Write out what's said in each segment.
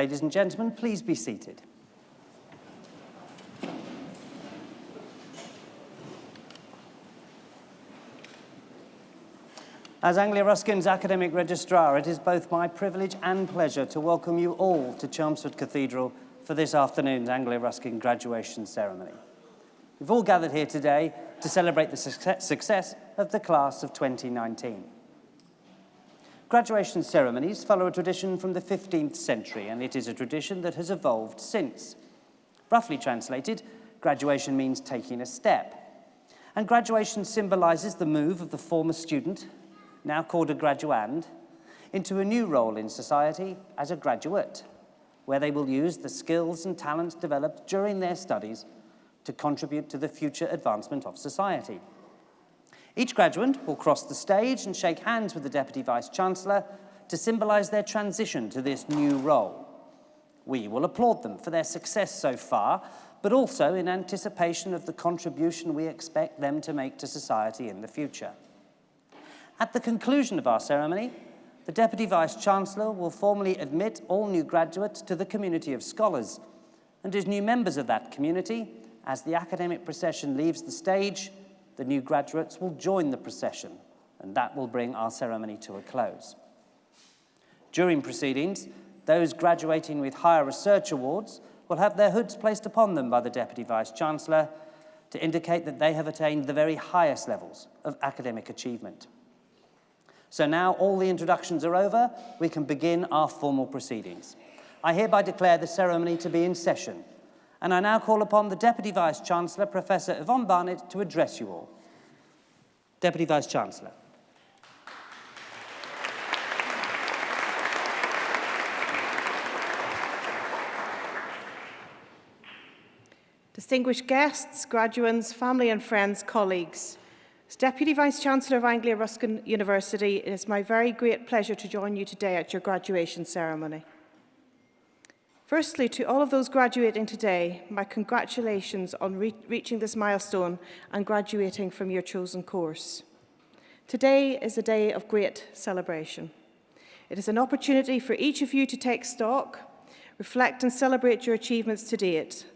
Ladies and gentlemen, please be seated. As Anglia Ruskin's academic registrar, it is both my privilege and pleasure to welcome you all to Chelmsford Cathedral for this afternoon's Anglia Ruskin graduation ceremony. We've all gathered here today to celebrate the success of the class of 2019. Graduation ceremonies follow a tradition from the 15th century, and it is a tradition that has evolved since. Roughly translated, graduation means taking a step. And graduation symbolises the move of the former student, now called a graduand, into a new role in society as a graduate, where they will use the skills and talents developed during their studies to contribute to the future advancement of society. Each graduand will cross the stage and shake hands with the Deputy Vice-Chancellor to symbolise their transition to this new role. We will applaud them for their success so far, but also in anticipation of the contribution we expect them to make to society in the future. At the conclusion of our ceremony, the Deputy Vice-Chancellor will formally admit all new graduates to the community of scholars, and as new members of that community, as the academic procession leaves the stage, the new graduates will join the procession, and that will bring our ceremony to a close. During proceedings, those graduating with higher research awards will have their hoods placed upon them by the Deputy Vice-Chancellor to indicate that they have attained the very highest levels of academic achievement. So now all the introductions are over, we can begin our formal proceedings. I hereby declare the ceremony to be in session, and I now call upon the Deputy Vice-Chancellor, Professor Yvonne Barnett, to address you all. Deputy Vice-Chancellor. Distinguished guests, graduands, family and friends, colleagues. As Deputy Vice-Chancellor of Anglia Ruskin University, it is my very great pleasure to join you today at your graduation ceremony. Firstly, to all of those graduating today, my congratulations on reaching this milestone and graduating from your chosen course. Today is a day of great celebration. It is an opportunity for each of you to take stock, reflect and celebrate your achievements to date,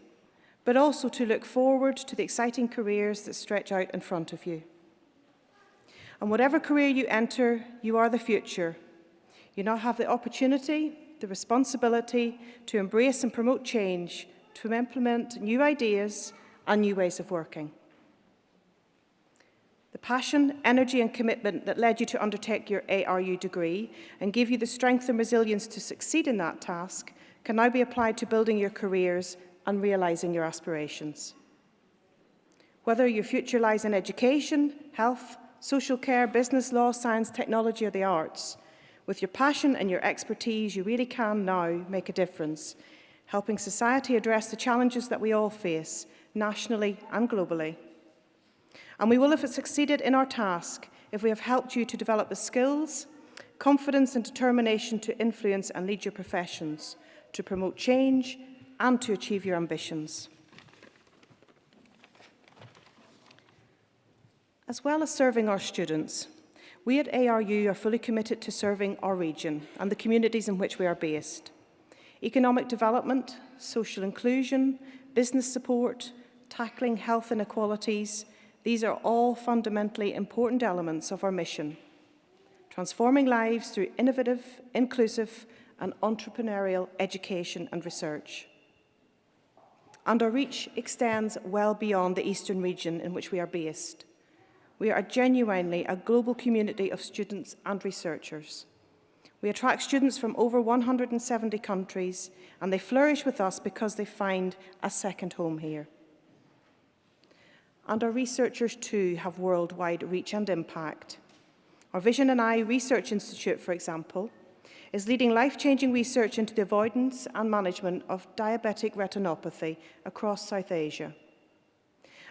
but also to look forward to the exciting careers that stretch out in front of you. And whatever career you enter, you are the future. You now have the opportunity, the responsibility to embrace and promote change, to implement new ideas and new ways of working. The passion, energy and commitment that led you to undertake your ARU degree and gave you the strength and resilience to succeed in that task can now be applied to building your careers and realising your aspirations. Whether your future lies in education, health, social care, business, law, science, technology or the arts, with your passion and your expertise, you really can now make a difference, helping society address the challenges that we all face, nationally and globally. And we will have succeeded in our task if we have helped you to develop the skills, confidence and determination to influence and lead your professions, to promote change and to achieve your ambitions. As well as serving our students, we at ARU are fully committed to serving our region and the communities in which we are based. Economic development, social inclusion, business support, tackling health inequalities, these are all fundamentally important elements of our mission, transforming lives through innovative, inclusive and entrepreneurial education and research. And our reach extends well beyond the eastern region in which we are based. We are genuinely a global community of students and researchers. We attract students from over 170 countries, and they flourish with us because they find a second home here. And our researchers too have worldwide reach and impact. Our Vision and Eye Research Institute, for example, is leading life-changing research into the avoidance and management of diabetic retinopathy across South Asia.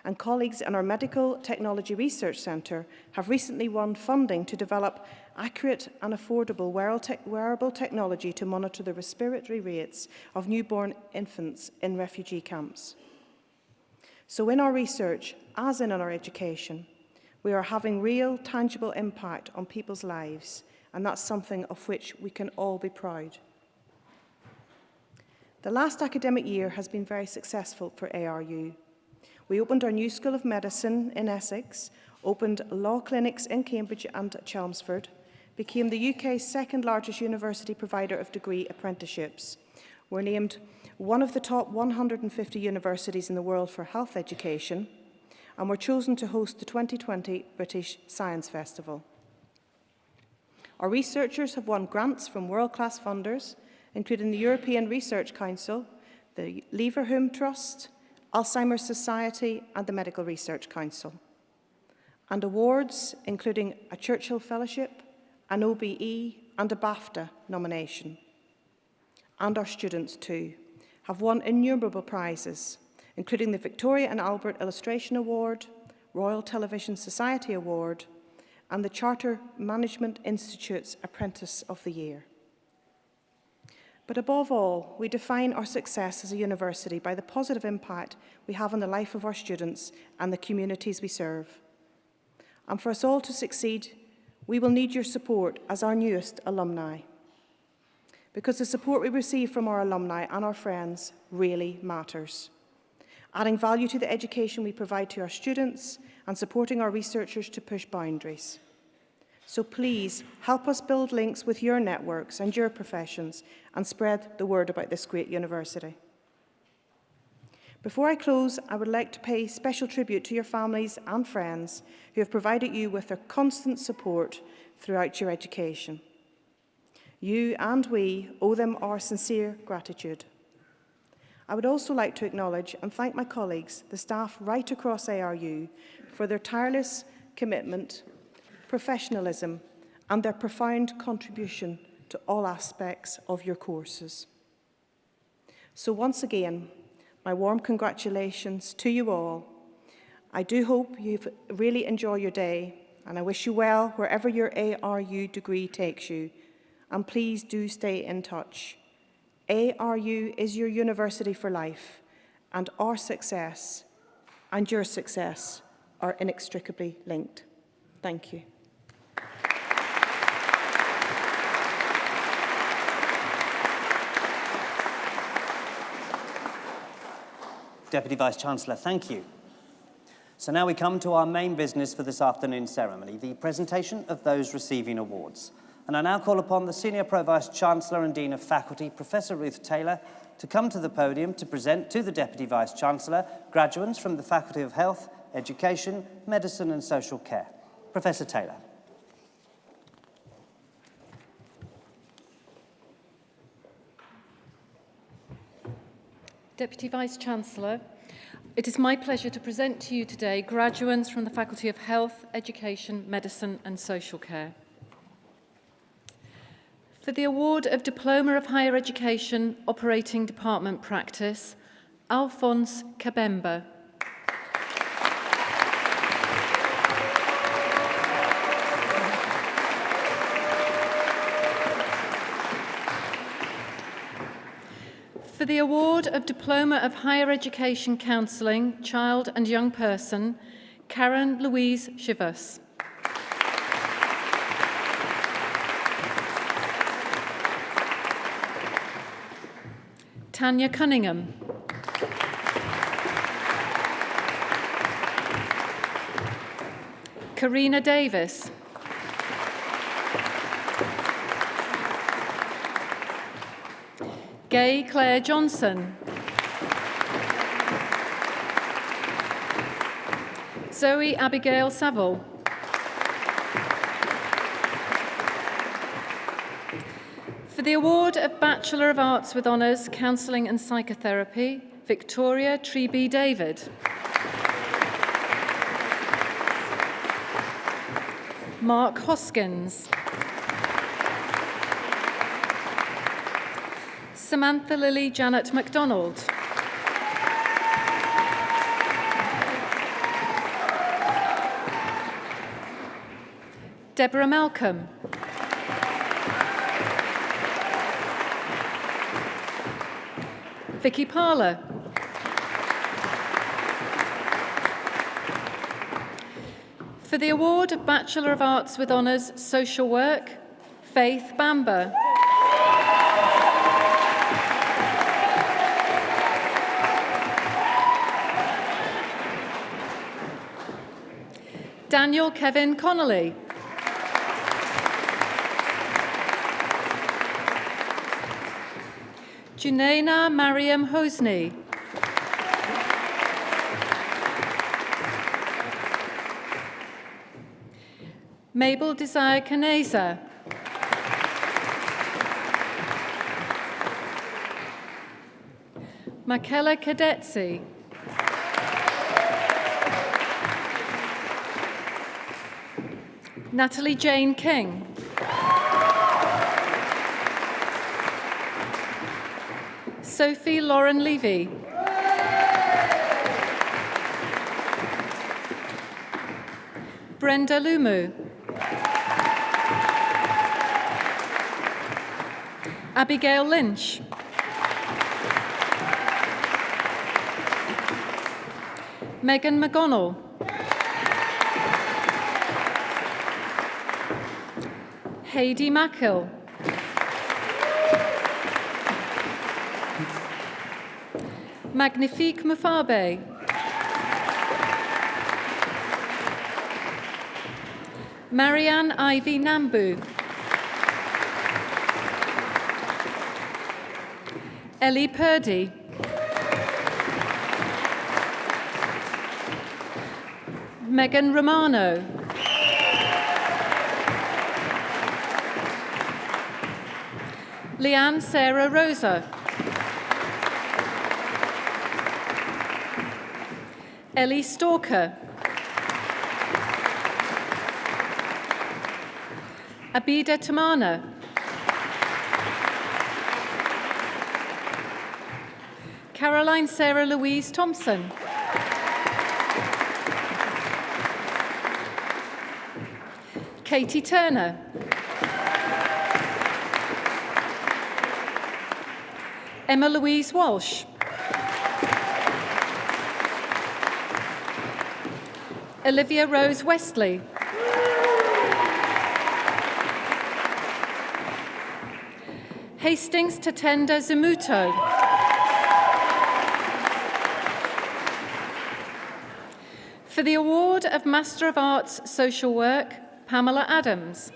And colleagues in our Medical Technology Research Centre have recently won funding to develop accurate and affordable wearable technology to monitor the respiratory rates of newborn infants in refugee camps. So in our research, as in our education, we are having real, tangible impact on people's lives, and that's something of which we can all be proud. The last academic year has been very successful for ARU. We opened our new School of Medicine in Essex, opened law clinics in Cambridge and Chelmsford, became the UK's second largest university provider of degree apprenticeships. We're named one of the top 150 universities in the world for health education, and were chosen to host the 2020 British Science Festival. Our researchers have won grants from world-class funders, including the European Research Council, the Leverhulme Trust, Alzheimer's Society, and the Medical Research Council, and awards including a Churchill Fellowship, an OBE, and a BAFTA nomination. And our students, too, have won innumerable prizes, including the Victoria and Albert Illustration Award, Royal Television Society Award, and the Charter Management Institute's Apprentice of the Year. But above all, we define our success as a university by the positive impact we have on the life of our students and the communities we serve. And for us all to succeed, we will need your support as our newest alumni, because the support we receive from our alumni and our friends really matters, adding value to the education we provide to our students and supporting our researchers to push boundaries. So please help us build links with your networks and your professions and spread the word about this great university. Before I close, I would like to pay special tribute to your families and friends who have provided you with their constant support throughout your education. You and we owe them our sincere gratitude. I would also like to acknowledge and thank my colleagues, the staff right across ARU, for their tireless commitment, professionalism, and their profound contribution to all aspects of your courses. So once again, my warm congratulations to you all. I do hope you really enjoy your day, and I wish you well wherever your ARU degree takes you. And please do stay in touch. ARU is your university for life, and our success and your success are inextricably linked. Thank you. Deputy Vice-Chancellor, thank you. So now we come to our main business for this afternoon's ceremony, the presentation of those receiving awards. And I now call upon the Senior Pro-Vice-Chancellor and Dean of Faculty, Professor Ruth Taylor, to come to the podium to present to the Deputy Vice-Chancellor graduates from the Faculty of Health, Education, Medicine and Social Care. Professor Taylor. Deputy Vice-Chancellor, it is my pleasure to present to you today graduates from the Faculty of Health, Education, Medicine and Social Care. For the award of Diploma of Higher Education Operating Department Practice, Alphonse Kabemba. For the award of Diploma of Higher Education Counselling, Child and Young Person, Karen Louise Chivas. Tanya Cunningham. Karina Davis. Gay Claire Johnson. Zoe Abigail Saville. For the award of Bachelor of Arts with Honours, Counselling and Psychotherapy, Victoria Treby David. Mark Hoskins. Samantha Lily Janet MacDonald. Deborah Malcolm. Vicky Parler. For the award of Bachelor of Arts with Honours, Social Work, Faith Bamber. Daniel Kevin Connolly. Junaina Mariam Hosni. Mabel Desire Caneza. Michaela Cadetzi. Natalie Jane King. Sophie Lauren Levy. Brenda Lumu. Abigail Lynch. Megan McGonnell. Heidi Mackill. Magnifique Mufabe. Marianne Ivy Nambu. Ellie Purdy. Megan Romano. Leanne Sarah Rosa. Ellie Stalker. Abida Tamana. Caroline Sarah Louise Thompson. Katie Turner. Emma Louise Walsh. Olivia Rose Westley. Hastings Tatenda Zamuto. For the award of Master of Arts Social Work, Pamela Adams.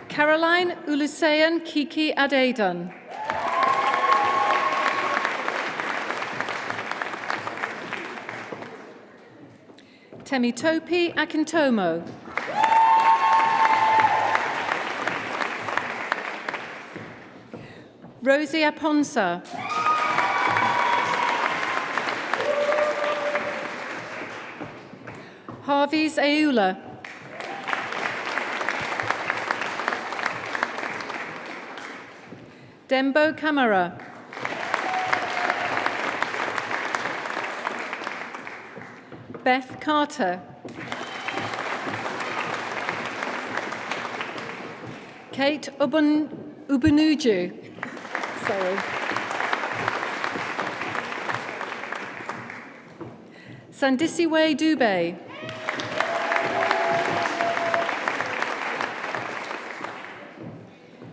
Caroline Uluseyan Kiki Adedan. Temitope Akintomo. Rosie Aponsa. Harvey's Eula. Dembo Camara. Beth Carter. Kate Ubunuju. Sorry. Sandisiwe Dube.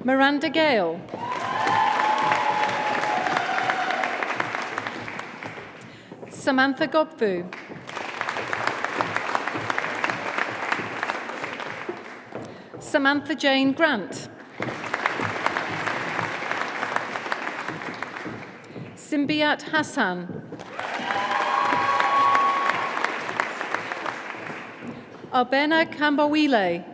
Miranda Gale. Samantha Gobvu. Samantha Jane Grant. Simbiat Hassan. Albena Kambawile.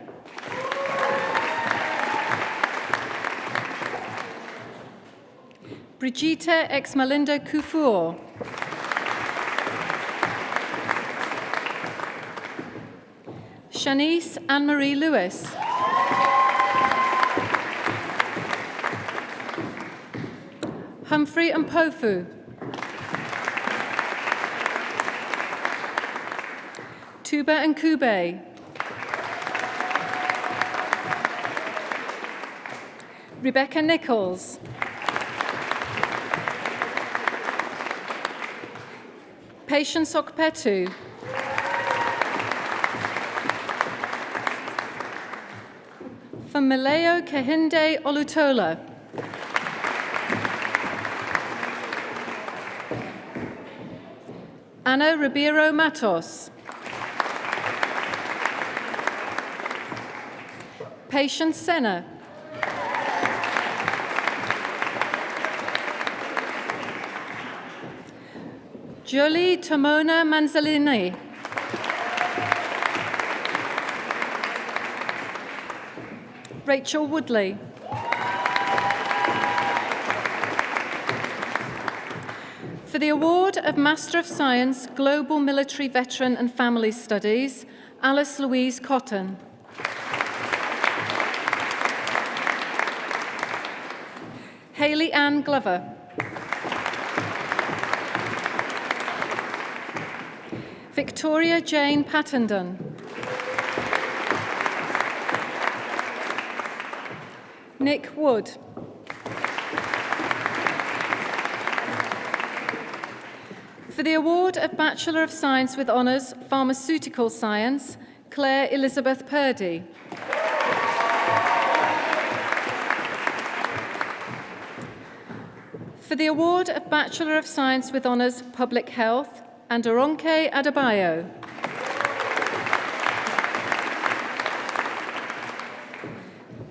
Brigitte Exmalinda Kufuor. Shanice Anne-Marie Lewis. Humphrey Mpofu. Tuba Nkube. Rebecca Nichols. Patience Okpetu. Famileo Kehinde Olutola. Ana Ribeiro Matos. Patience Senna. Jolie Tomona Manzalini. Rachel Woodley. For the award of Master of Science, Global Military Veteran and Family Studies, Alice Louise Cotton. Hayley Ann Glover. Victoria Jane Pattendon. Nick Wood. For the award of Bachelor of Science with Honours, Pharmaceutical Science, Claire Elizabeth Purdy. For the award of Bachelor of Science with Honours, Public Health, Andoronke Adebayo.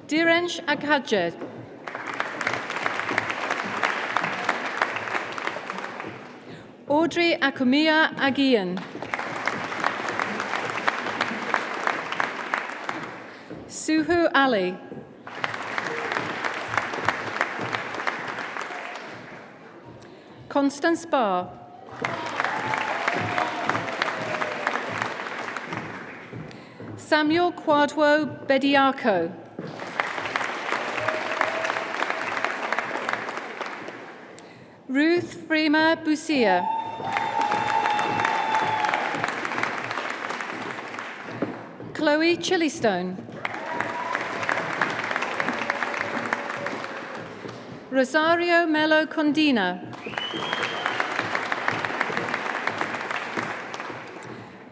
Dirensh Aghajed. Audrey Akumia Agian. Suhu Ali. Constance Barr. Samuel Kwadwo Bediako. Ruth Freema Busia. Chloe Chillystone. Rosario Melo Condina.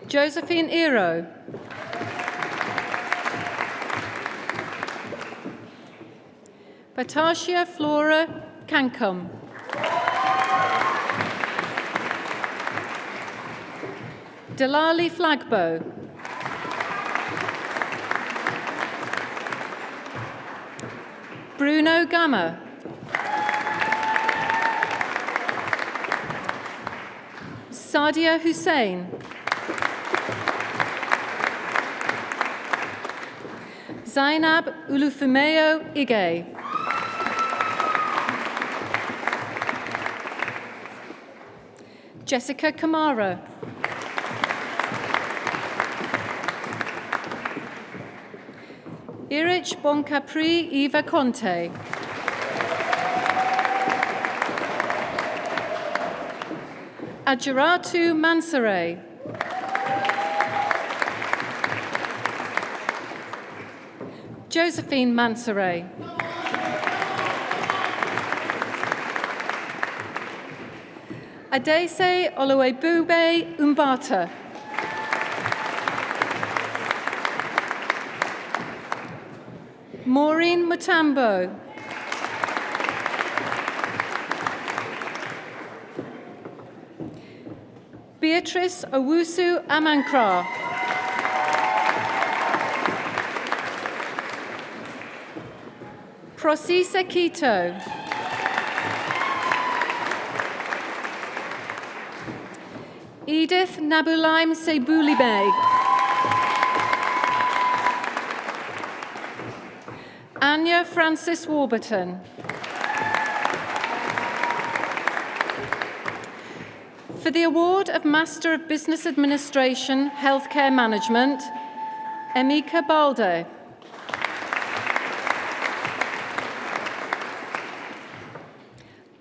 Josephine Iro. Patasha Flora Cancum. Delali Flagbo. Bruno Gamma. Sadia Hussein. Zainab Ulufumeo Ige. Jessica Kamara. Irich Boncapri Eva Conte. Adjuratu Mansare. Josephine Mansare. Adese Oluwebube Umbata. Maureen Mutambo. Beatrice Owusu Amankra. Prosisa Quito. Edith Nabulaim Sebulibeg. Anya Francis Warburton. For the award of Master of Business Administration, Healthcare Management, Emika Balde.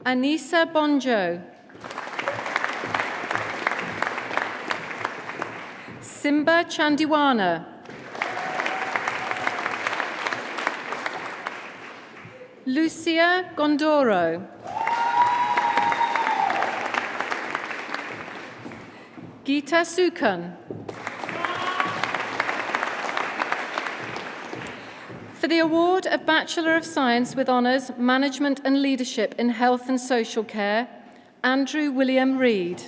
Anissa Bonjo. Simba Chandiwana. Lucia Gondoro. Geeta Sukan. For the award of Bachelor of Science with Honours, Management and Leadership in Health and Social Care, Andrew William Reid.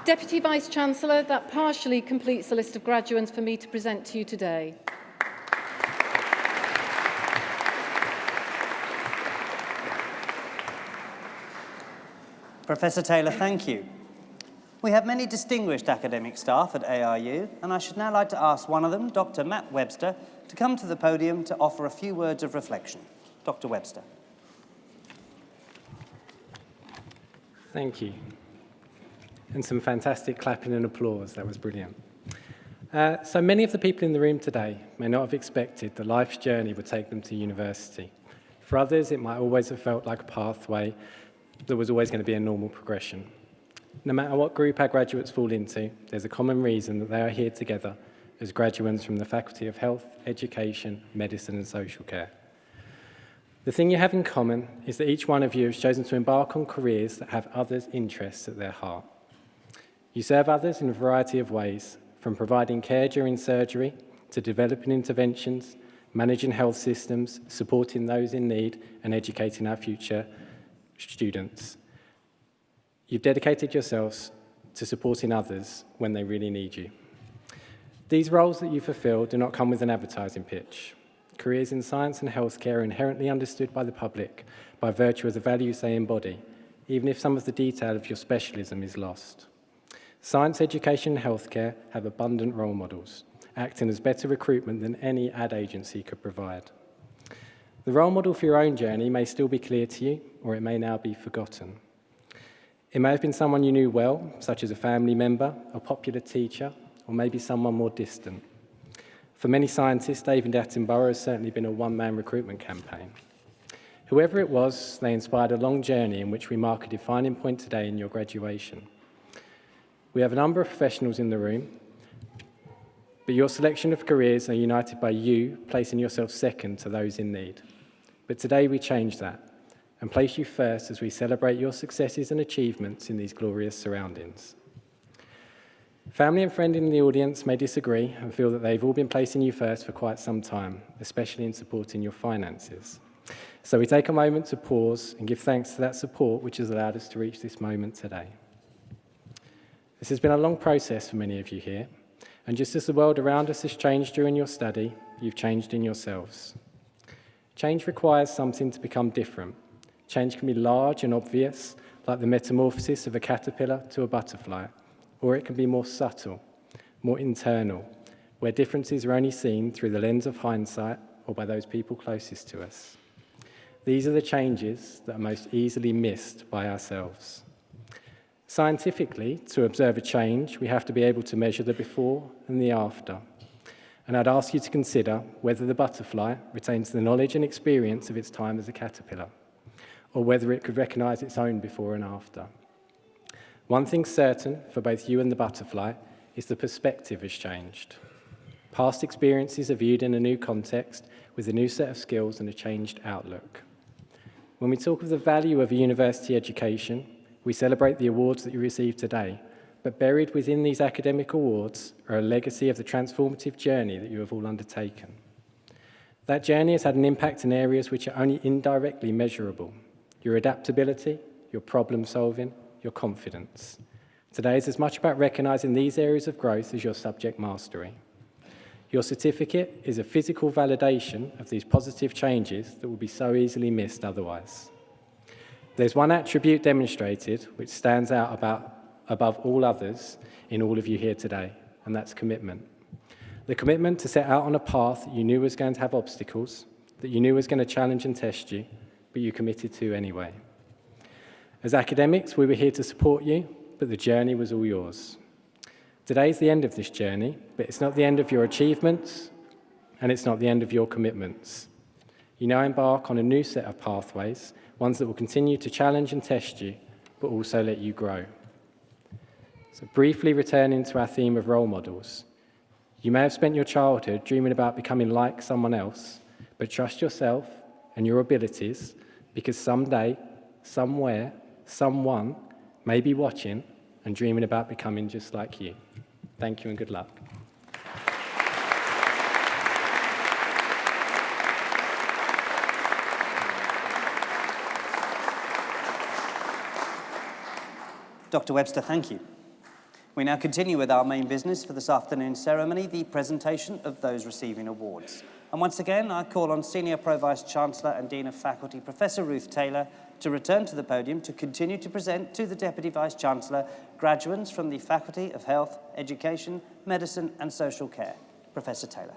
Deputy Vice-Chancellor, that partially completes the list of graduands for me to present to you today. Professor Taylor, thank you. We have many distinguished academic staff at ARU, and I should now like to ask one of them, Dr. Matt Webster, to come to the podium to offer a few words of reflection. Dr. Webster. Thank you. And some fantastic clapping and applause. That was brilliant. So many of the people in the room today may not have expected that life's journey would take them to university. For others, it might always have felt like a pathway that was always going to be a normal progression. No matter what group our graduates fall into, there's a common reason that they are here together as graduates from the Faculty of Health, Education, Medicine and Social Care. The thing you have in common is that each one of you has chosen to embark on careers that have others' interests at their heart. You serve others in a variety of ways, from providing care during surgery to developing interventions, managing health systems, supporting those in need and educating our future students. You've dedicated yourselves to supporting others when they really need you. These roles that you fulfill do not come with an advertising pitch. Careers in science and healthcare are inherently understood by the public by virtue of the values they embody, even if some of the detail of your specialism is lost. Science, education and healthcare have abundant role models, acting as better recruitment than any ad agency could provide. The role model for your own journey may still be clear to you, or it may now be forgotten. It may have been someone you knew well, such as a family member, a popular teacher, or maybe someone more distant. For many scientists, David Attenborough has certainly been a one-man recruitment campaign. Whoever it was, they inspired a long journey in which we mark a defining point today in your graduation. We have a number of professionals in the room, but your selection of careers are united by you placing yourself second to those in need. But today we change that and place you first as we celebrate your successes and achievements in these glorious surroundings. Family and friends in the audience may disagree and feel that they've all been placing you first for quite some time, especially in supporting your finances. So we take a moment to pause and give thanks to that support which has allowed us to reach this moment today. This has been a long process for many of you here, and just as the world around us has changed during your study, you've changed in yourselves. Change requires something to become different. Change can be large and obvious, like the metamorphosis of a caterpillar to a butterfly, or it can be more subtle, more internal, where differences are only seen through the lens of hindsight or by those people closest to us. These are the changes that are most easily missed by ourselves. Scientifically, to observe a change, we have to be able to measure the before and the after. And I'd ask you to consider whether the butterfly retains the knowledge and experience of its time as a caterpillar, or whether it could recognise its own before and after. One thing's certain for both you and the butterfly is the perspective has changed. Past experiences are viewed in a new context with a new set of skills and a changed outlook. When we talk of the value of a university education, we celebrate the awards that you receive today, but buried within these academic awards are a legacy of the transformative journey that you have all undertaken. That journey has had an impact in areas which are only indirectly measurable: your adaptability, your problem solving, your confidence. Today is as much about recognising these areas of growth as your subject mastery. Your certificate is a physical validation of these positive changes that will be so easily missed otherwise. There's one attribute demonstrated which stands out above all others in all of you here today, and that's commitment. The commitment to set out on a path that you knew was going to have obstacles, that you knew was going to challenge and test you, but you committed to anyway. As academics, we were here to support you, but the journey was all yours. Today's the end of this journey, but it's not the end of your achievements, and it's not the end of your commitments. You now embark on a new set of pathways, ones that will continue to challenge and test you, but also let you grow. So briefly returning to our theme of role models, you may have spent your childhood dreaming about becoming like someone else, but trust yourself and your abilities, because someday, somewhere, someone may be watching and dreaming about becoming just like you. Thank you and good luck. Dr. Webster, thank you. We now continue with our main business for this afternoon's ceremony, the presentation of those receiving awards. And once again, I call on Senior Pro-Vice Chancellor and Dean of Faculty, Professor Ruth Taylor, to return to the podium to continue to present to the Deputy Vice-Chancellor graduates from the Faculty of Health, Education, Medicine and Social Care. Professor Taylor.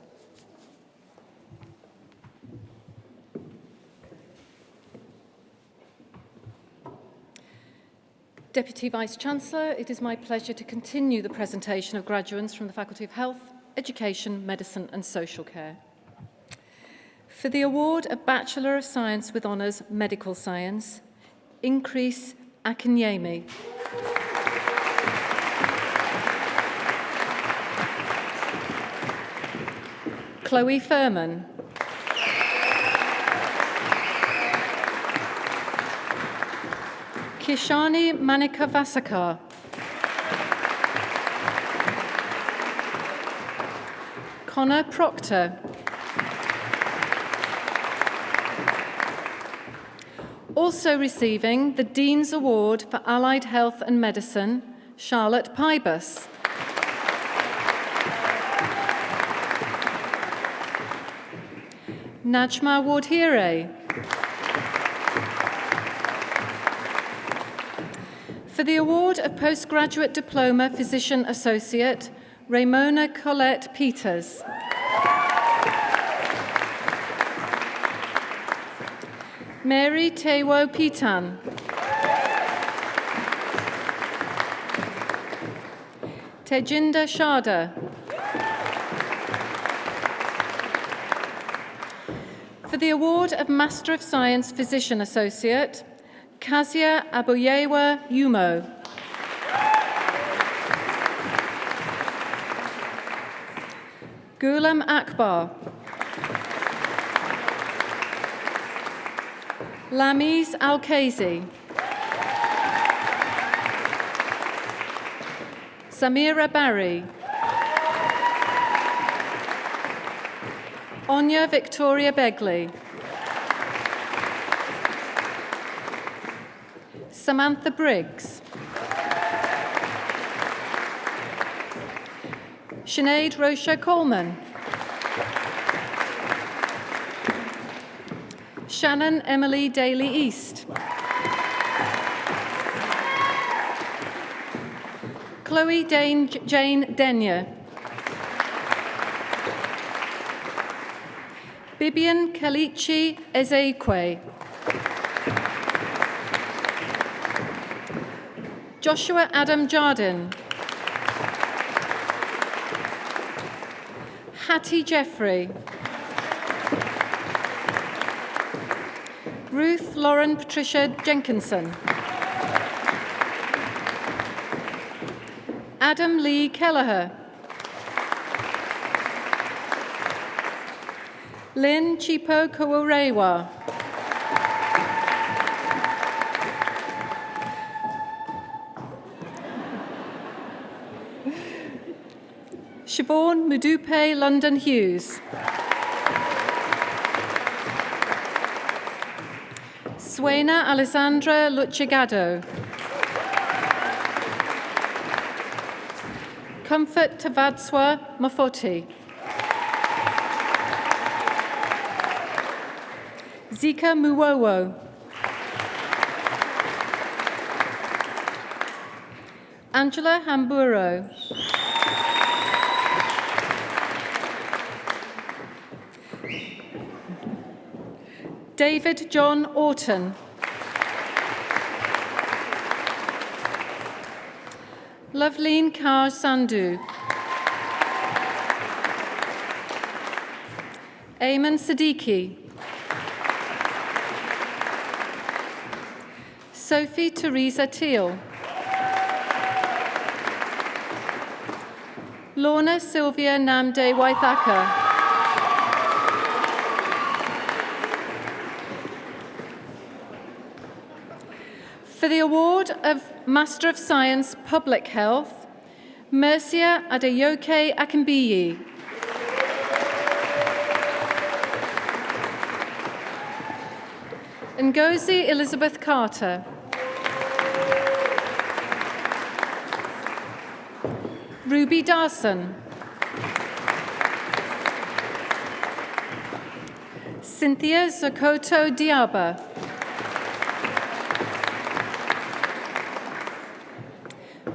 Deputy Vice-Chancellor, it is my pleasure to continue the presentation of graduates from the Faculty of Health, Education, Medicine and Social Care. For the award of Bachelor of Science with Honours Medical Science, Increase Akinyemi. Chloe Furman. Kishani Manika Vasakar. Connor Proctor. Also receiving the Dean's Award for Allied Health and Medicine, Charlotte Pybus. Najma Wardhire. For the award of Postgraduate Diploma Physician Associate, Ramona Colette Peters. Mary Tewo Pitan. Tejinder Sharda. For the award of Master of Science Physician Associate, Kazia Aboyewa Yumo. Ghulam Akbar. Lamiz Al-Kazi. Samira Barry. Onya Victoria Begley. Samantha Briggs. Sinead Rosha Coleman. Shannon Emily Daly East. Chloe Jane Denyer. Bibian Kalichi Ezekwe. Joshua Adam Jardin. Hattie Jeffrey. Ruth Lauren Patricia Jenkinson. Adam Lee Kelleher. Lynn Chipo Kawarewa. Siobhan Mudupe London Hughes. Suena Alessandra Luchigado. Comfort Tavadswa Mafoti. Zika Muwowo. Angela Hamburo. David John Orton. Loveleen Kaur Sandhu. Ayman Siddiqui. Sophie Teresa Teal. Lorna Sylvia Namde Waithaka. For the award of Master of Science Public Health, Mercia Adeyoke Akinbiyi. Ngozi Elizabeth Carter. Ruby Darson. Cynthia Zokoto Diaba.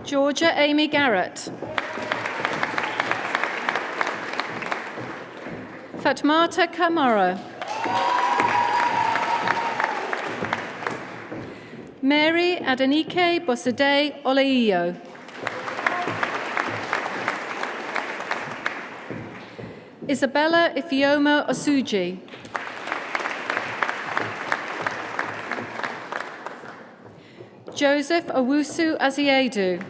Georgia Amy Garrett. Fatmata Kamara. Mary Adenike Bosade Oleio. Isabella Ifeoma Osuji. Joseph Owusu Aziedu.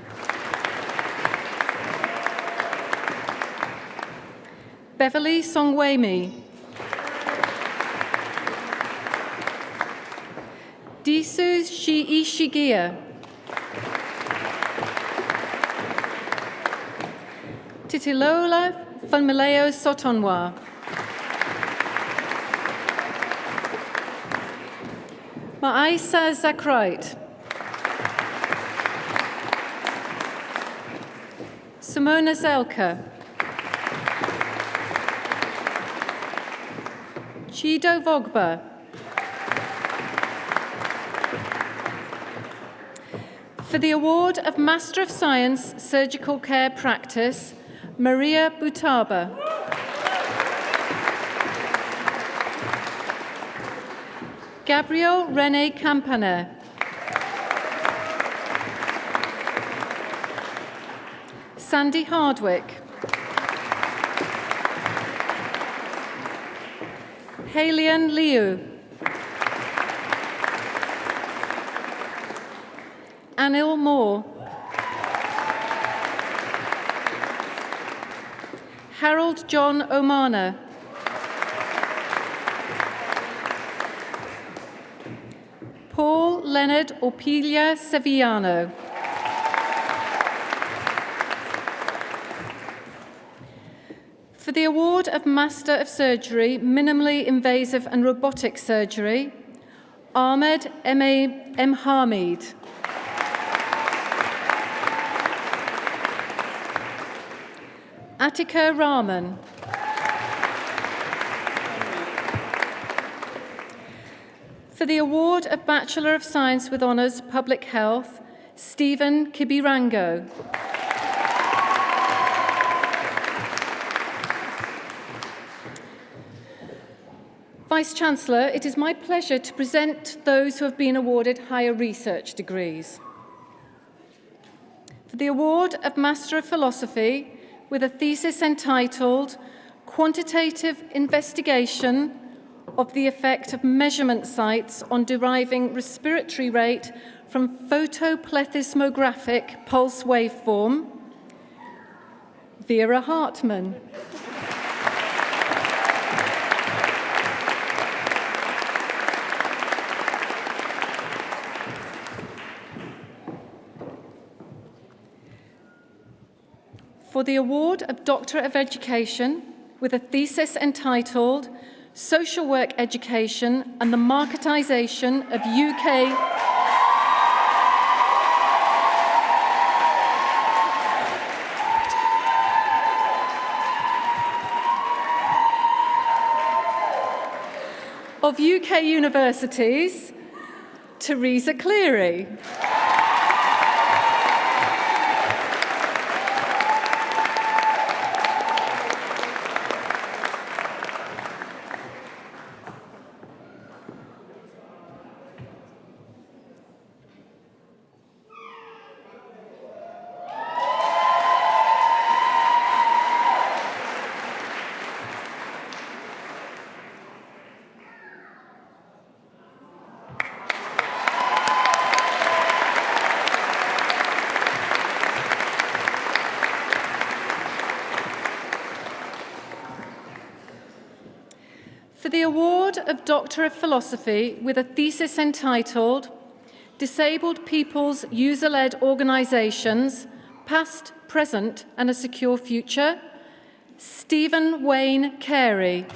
Beverly Songwemi. Disu Shiishigia. Titilola Funmileo Sotonwa. Ma'isa Zakrait. Simona Zelka. Chido Vogba. For the award of Master of Science, Surgical Care Practice, Maria Butaba. Gabriel Rene Campaner. Sandy Hardwick. Halian Liu. Anil Moore. Harold John Omana. Paul Leonard Orpilia Sevillano. For the award of Master of Surgery, Minimally Invasive and Robotic Surgery, Ahmed M. Hamid. Attika Rahman. For the award of Bachelor of Science with Honours Public Health, Stephen Kibirango. Vice-Chancellor, it is my pleasure to present those who have been awarded higher research degrees. For the award of Master of Philosophy with a thesis entitled Quantitative Investigation of the Effect of Measurement Sites on Deriving Respiratory Rate from Photoplethysmographic Pulse Waveform, Vera Hartman. For the award of Doctor of Education with a thesis entitled Social Work Education and the Marketisation of UK universities, Teresa Cleary. For the award of Doctor of Philosophy with a thesis entitled Disabled People's User-Led Organisations, Past, Present and a Secure Future, Stephen Wayne Carey.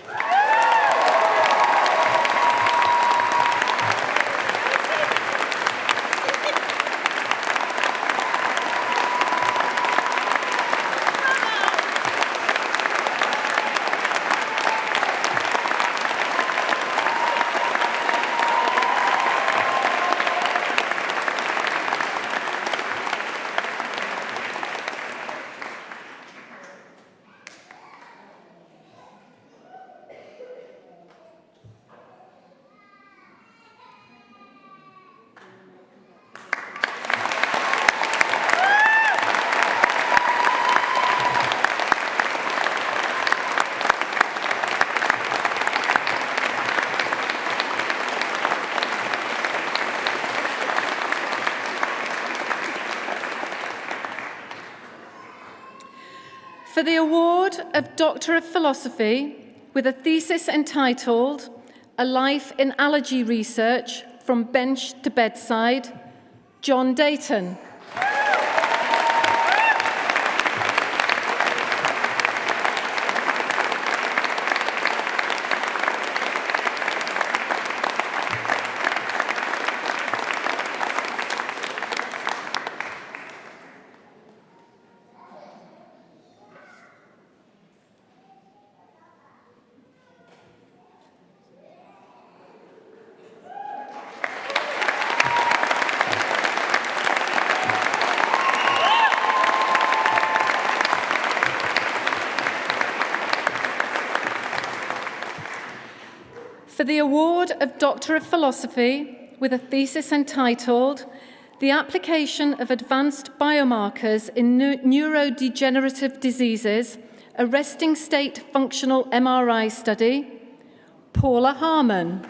For the award of Doctor of Philosophy with a thesis entitled A Life in Allergy Research from Bench to Bedside, John Dayton. For the award of Doctor of Philosophy with a thesis entitled The Application of Advanced Biomarkers in Neurodegenerative Diseases, a Resting State Functional MRI Study, Paula Harmon.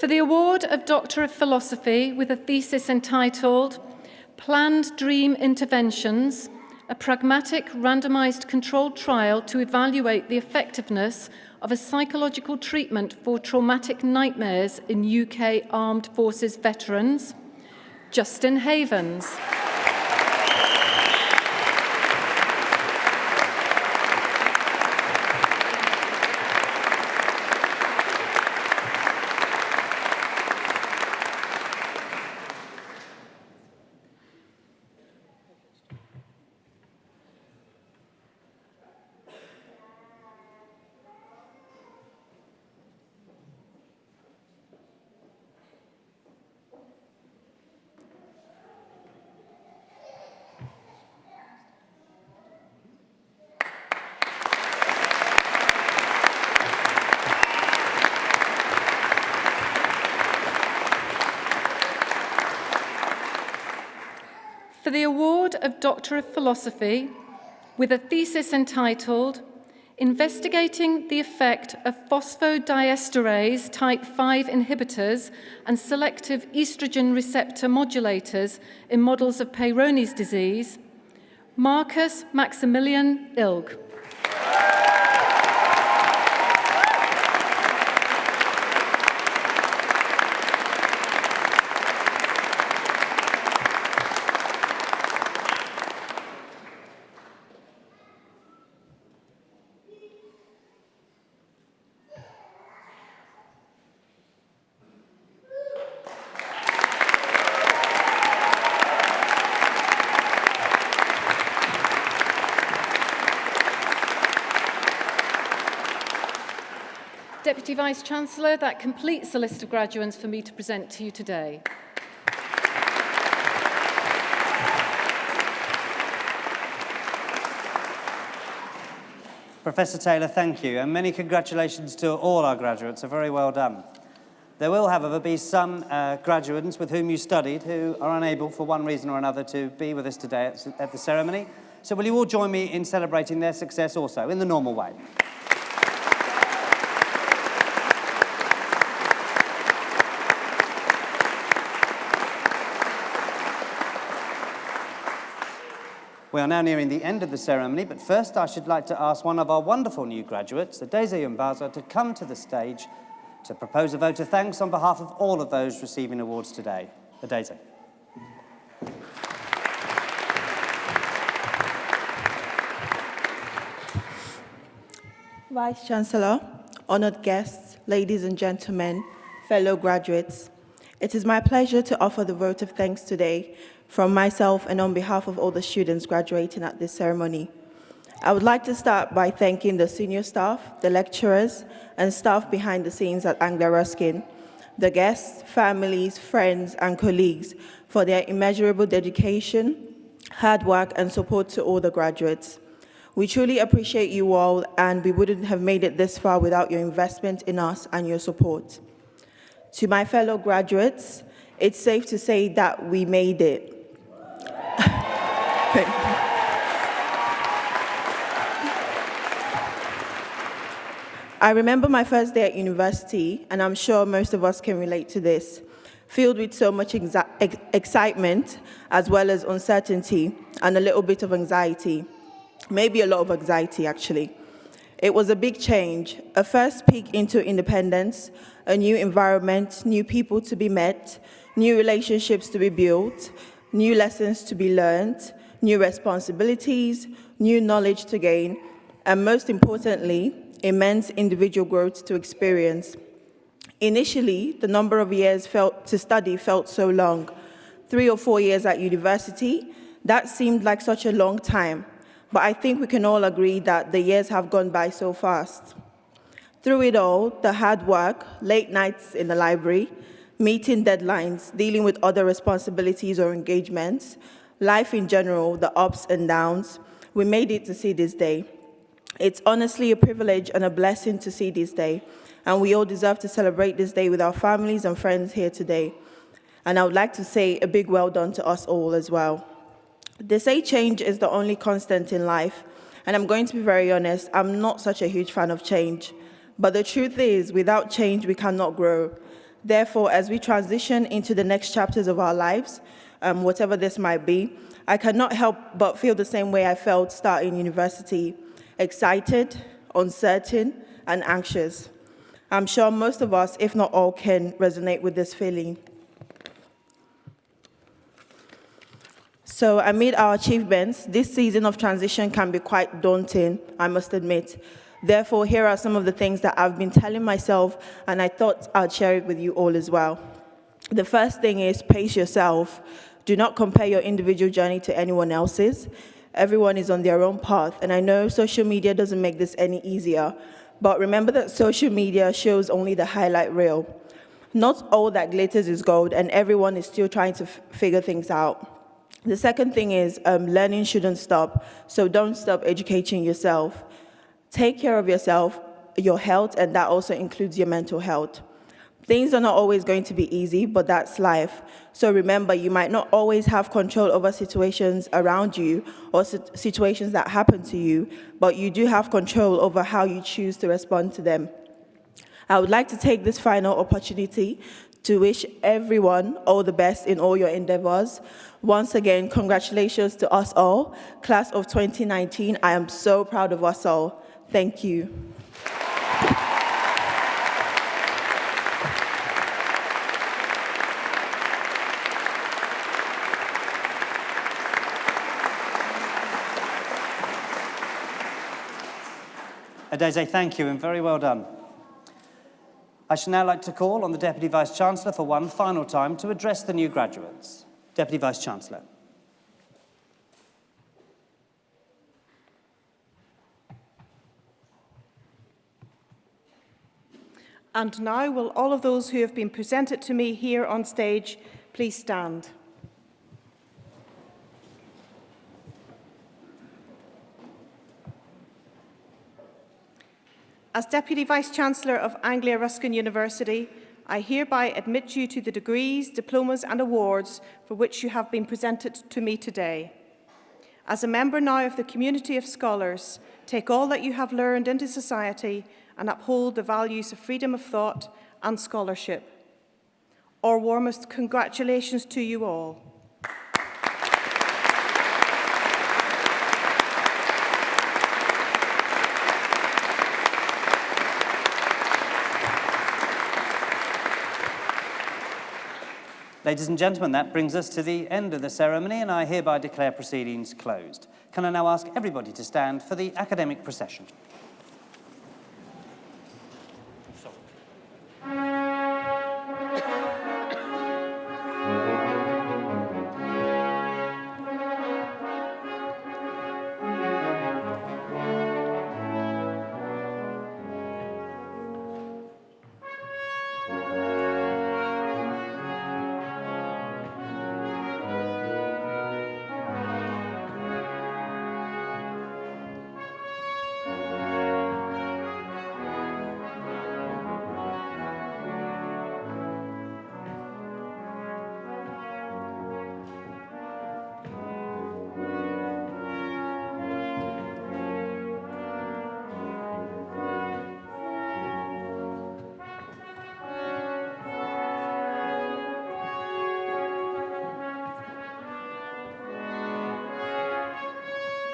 For the award of Doctor of Philosophy with a thesis entitled Planned Dream Interventions, a pragmatic randomized controlled trial to evaluate the effectiveness of a psychological treatment for traumatic nightmares in UK Armed Forces veterans, Justin Havens. For the award of Doctor of Philosophy with a thesis entitled Investigating the Effect of Phosphodiesterase type 5 inhibitors and selective estrogen receptor modulators in models of Peyronie's disease, Marcus Maximilian Ilg. Deputy Vice-Chancellor, that completes the list of graduates for me to present to you today. Professor Taylor, thank you, and many congratulations to all our graduates. Very well done. There will, however, be some graduates with whom you studied who are unable, for one reason or another, to be with us today at the ceremony. So will you all join me in celebrating their success also, in the normal way? We are now nearing the end of the ceremony, but first I should like to ask one of our wonderful new graduates, Adeze Umbaza, to come to the stage to propose a vote of thanks on behalf of all of those receiving awards today. Adeze. Vice-Chancellor, honoured guests, ladies and gentlemen, fellow graduates, it is my pleasure to offer the vote of thanks today from myself and on behalf of all the students graduating at this ceremony. I would like to start by thanking the senior staff, the lecturers, and staff behind the scenes at Anglia Ruskin, the guests, families, friends, and colleagues for their immeasurable dedication, hard work, and support to all the graduates. We truly appreciate you all, and we wouldn't have made it this far without your investment in us and your support. To my fellow graduates, it's safe to say that we made it. Thank you. I remember my first day at university, and I'm sure most of us can relate to this, filled with so much excitement, as well as uncertainty, and a little bit of anxiety. Maybe a lot of anxiety, actually. It was a big change, a first peek into independence, a new environment, new people to be met, new relationships to be built, new lessons to be learned, new responsibilities, new knowledge to gain, and most importantly, immense individual growth to experience. Initially, the number of years to study felt so long. 3 or 4 years at university, that seemed like such a long time, but I think we can all agree that the years have gone by so fast. Through it all, the hard work, late nights in the library, meeting deadlines, dealing with other responsibilities or engagements, life in general, the ups and downs, we made it to see this day. It's honestly a privilege and a blessing to see this day, and we all deserve to celebrate this day with our families and friends here today. And I would like to say a big well done to us all as well. They say change is the only constant in life, and I'm going to be very honest, I'm not such a huge fan of change. But the truth is, without change, we cannot grow. Therefore, as we transition into the next chapters of our lives, whatever this might be, I cannot help but feel the same way I felt starting university. Excited, uncertain, and anxious. I'm sure most of us, if not all, can resonate with this feeling. So amid our achievements, this season of transition can be quite daunting, I must admit. Therefore, here are some of the things that I've been telling myself, and I thought I'd share it with you all as well. The first thing is pace yourself. Do not compare your individual journey to anyone else's. Everyone is on their own path, and I know social media doesn't make this any easier, but remember that social media shows only the highlight reel. Not all that glitters is gold, and everyone is still trying to figure things out. The second thing is learning shouldn't stop, so don't stop educating yourself. Take care of yourself, your health, and that also includes your mental health. Things are not always going to be easy, but that's life. So remember, you might not always have control over situations around you or situations that happen to you, but you do have control over how you choose to respond to them. I would like to take this final opportunity to wish everyone all the best in all your endeavors. Once again, congratulations to us all. Class of 2019, I am so proud of us all. Thank you. Adeze, thank you and very well done. I should now like to call on the Deputy Vice-Chancellor for one final time to address the new graduates. Deputy Vice-Chancellor. And now will all of those who have been presented to me here on stage please stand. As Deputy Vice-Chancellor of Anglia Ruskin University, I hereby admit you to the degrees, diplomas and awards for which you have been presented to me today. As a member now of the community of scholars, take all that you have learned into society and uphold the values of freedom of thought and scholarship. Our warmest congratulations to you all. Ladies and gentlemen, that brings us to the end of the ceremony, and I hereby declare proceedings closed. Can I now ask everybody to stand for the academic procession?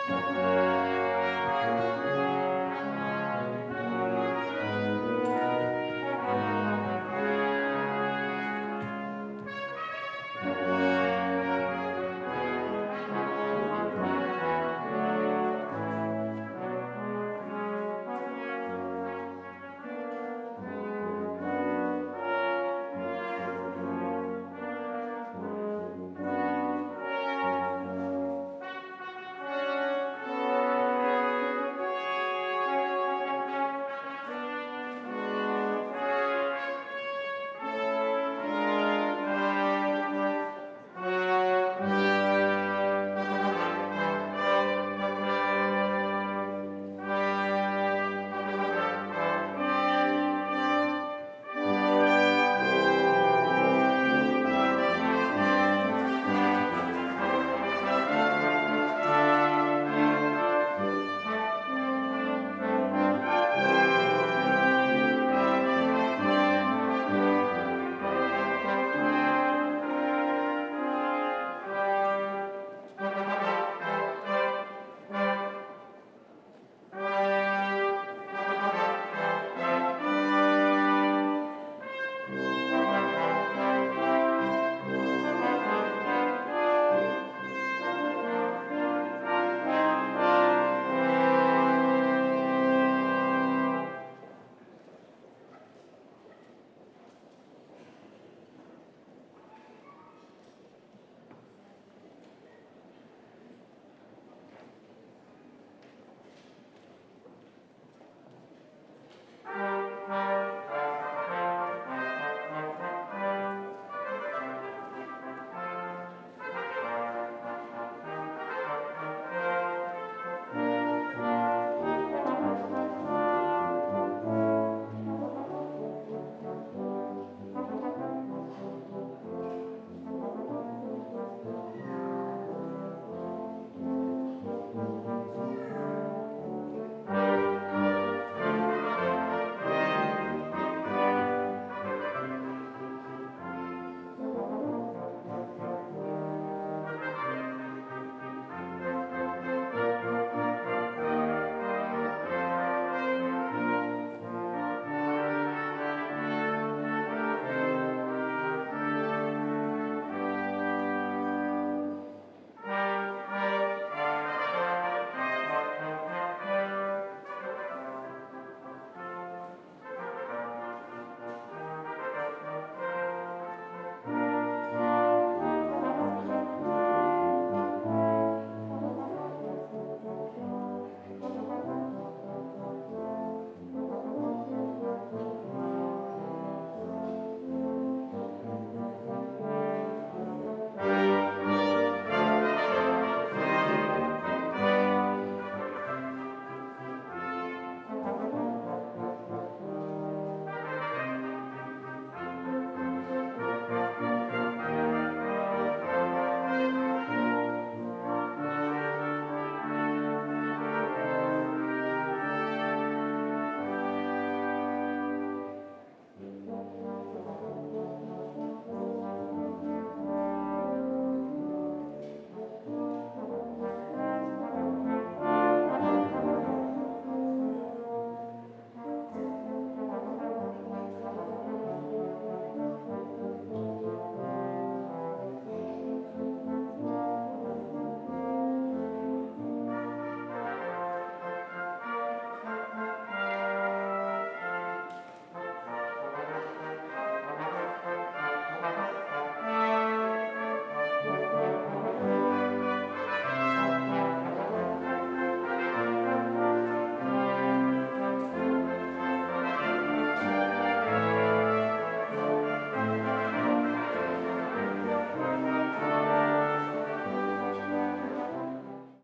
you.